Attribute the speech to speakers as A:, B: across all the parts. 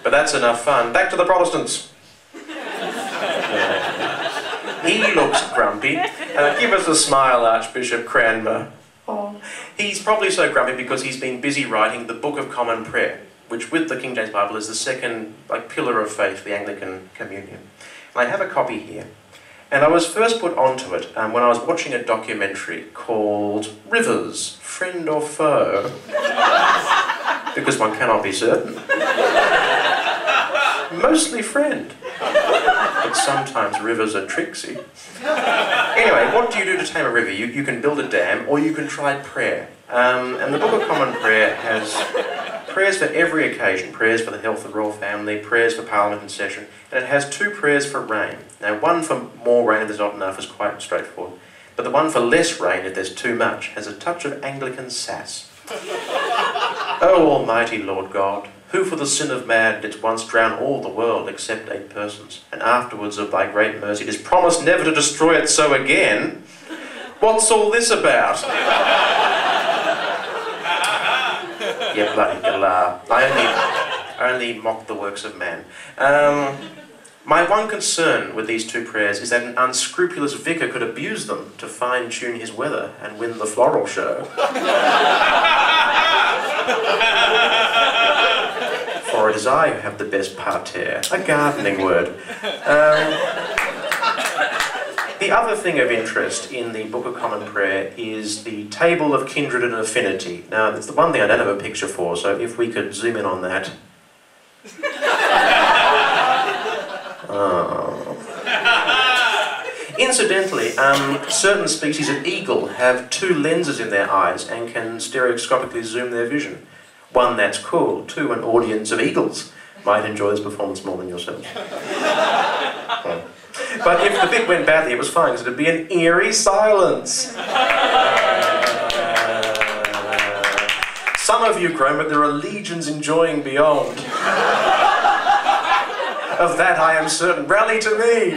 A: But that's enough fun. Back to the Protestants. He looks grumpy. Give us a smile, Archbishop Cranmer. Oh. He's probably so grumpy because he's been busy writing the Book of Common Prayer, which with the King James Bible is the second pillar of faith, the Anglican Communion. And I have a copy here. And I was first put onto it when I was watching a documentary called Rivers, Friend or Foe? Because one cannot be certain. Mostly friend. But sometimes rivers are tricksy. Anyway, what do you do to tame a river? You can build a dam, or you can try prayer. And the Book of Common Prayer has prayers for every occasion. Prayers for the health of the royal family, prayers for Parliament in session, and it has 2 prayers for rain. Now, one for more rain if there's not enough is quite straightforward. But the one for less rain if there's too much has a touch of Anglican sass. O Almighty Lord God, who for the sin of man didst once drown all the world except 8 persons, and afterwards of thy great mercy didst promise never to destroy it so again, what's all this about? Yeah, bloody galah. I only mock the works of man. My one concern with these 2 prayers is that an unscrupulous vicar could abuse them to fine-tune his weather and win the floral show. For it is I who have the best parterre, a gardening word. The other thing of interest in the Book of Common Prayer is the table of kindred and affinity. Now, it's the one thing I don't have a picture for, so if we could zoom in on that. Oh. Incidentally, certain species of eagle have 2 lenses in their eyes and can stereoscopically zoom their vision. 1, that's cool. 2, an audience of eagles might enjoy this performance more than yourselves. Oh. But if the bit went badly, it was fine, because it would be an eerie silence. Some of you groan, but there are legions enjoying beyond. Of that I am certain. Rally to me!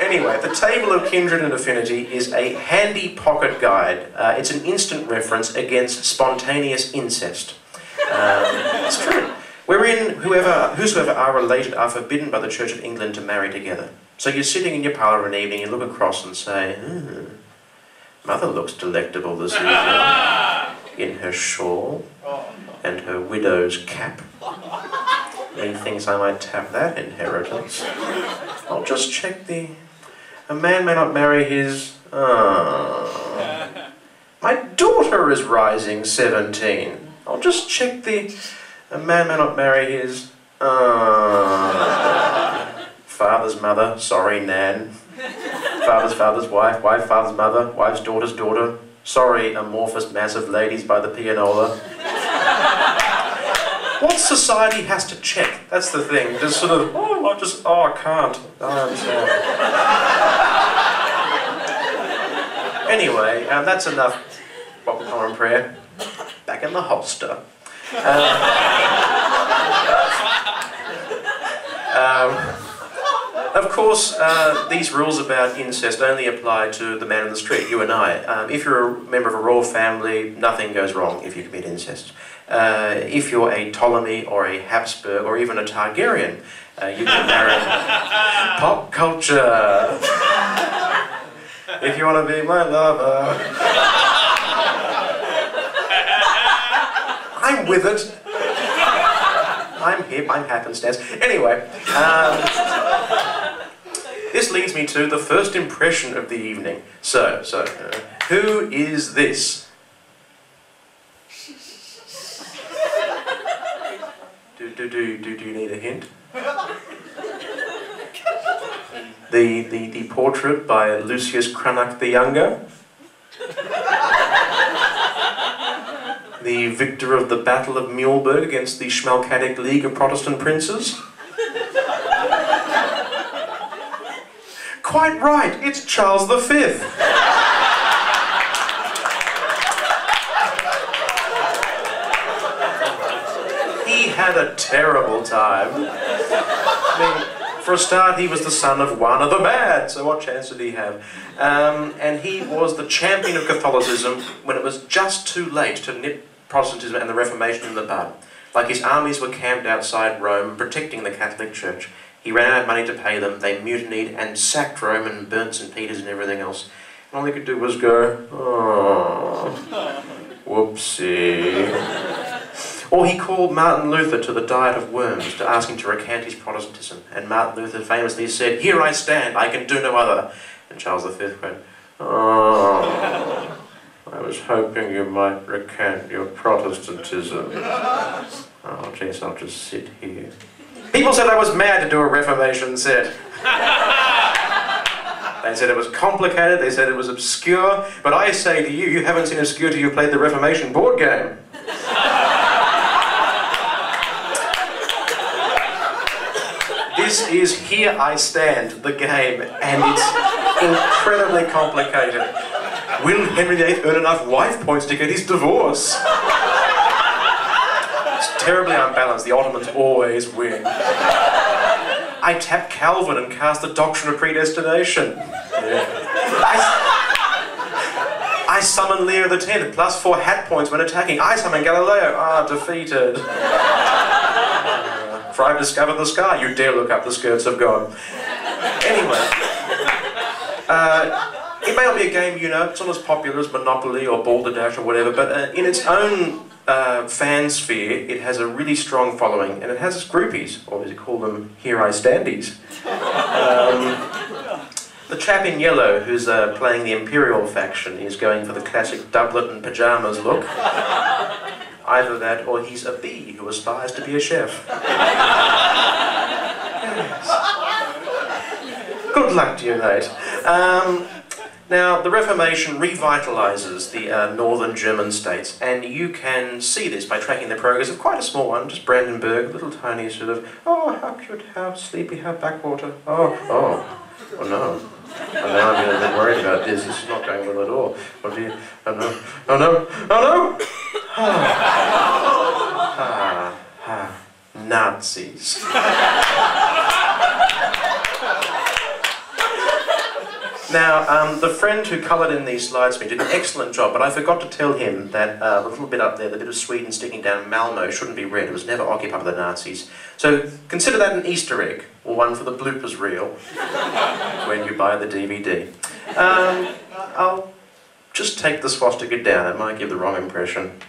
A: Anyway, the Table of Kindred and Affinity is a handy pocket guide. It's an instant reference against spontaneous incest. It's true. Wherein whosoever are related are forbidden by the Church of England to marry together. So you're sitting in your parlour one evening, you look across and say, Mother looks delectable this evening, in her shawl and her widow's cap. Methinks I might tap that inheritance. I'll just check a man may not marry his... My daughter is rising 17. I'll just check a man may not marry his... Father's mother, sorry, Nan. Father's wife, father's mother, wife's daughter's daughter. Sorry, amorphous mass of ladies by the pianola. What society has to check? That's the thing. Just sort of, I can't. I understand. Anyway, that's enough Book of Common Prayer. Back in the holster. Of course, these rules about incest only apply to the man in the street, you and I. If you're a member of a royal family, nothing goes wrong if you commit incest. If you're a Ptolemy or a Habsburg or even a Targaryen, you can marry pop culture. If you want to be my lover. I'm with it. I'm hip, I'm happenstance. Anyway, this leads me to the first impression of the evening. So, who is this? Do you need a hint? The portrait by Lucius Cranach the Younger? The victor of the Battle of Muhlberg against the Schmalkaldic League of Protestant Princes? Quite right, it's Charles V. He had a terrible time. I mean, for a start, he was the son of one of the bad, so what chance did he have? And he was the champion of Catholicism when it was just too late to nip Protestantism and the Reformation in the bud. Like his armies were camped outside Rome, protecting the Catholic Church. He ran out of money to pay them, they mutinied and sacked Rome and burnt St. Peter's and everything else. And all they could do was go, oh, whoopsie. Or he called Martin Luther to the Diet of Worms to ask him to recant his Protestantism. And Martin Luther famously said, "Here I stand, I can do no other." And Charles V went, "Oh, I was hoping you might recant your Protestantism. Oh, jeez, I'll just sit here." People said I was mad to do a Reformation set. They said it was complicated, they said it was obscure, but I say to you, you haven't seen obscure till you've played the Reformation board game. This is Here I Stand, the game, and it's incredibly complicated. Will Henry VIII earn enough wife points to get his divorce? It's terribly unbalanced, the Ottomans always win. I tap Calvin and cast the doctrine of predestination. Yeah. I summon Leo X, +4 hat points when attacking. I summon Galileo, defeated. For I've discovered the sky, you dare look up, the skirts of God. Anyway, it may not be a game you know, it's not as popular as Monopoly or Balderdash or whatever, but in its own fan sphere, it has a really strong following, and it has groupies, or as you call them, Here I Standies. The chap in yellow who's playing the Imperial faction is going for the classic doublet and pyjamas look. Either that, or he's a bee who aspires to be a chef. Yes. Good luck to you, mate. Now, the Reformation revitalises the northern German states, and you can see this by tracking the progress of quite a small one, just Brandenburg, little tiny sort of, oh, how cute, how sleepy, how backwater, oh no. And now I'm getting a bit worried about this. This is not going well at all. What do you... Oh no. Oh no. Oh no. Nazis. Now, the friend who coloured in these slides for me did an excellent job, but I forgot to tell him that the little bit up there, the bit of Sweden sticking down Malmo, shouldn't be read. It was never occupied by the Nazis. So consider that an Easter egg, or one for the bloopers reel, when you buy the DVD. I'll just take the swastika down. It might give the wrong impression.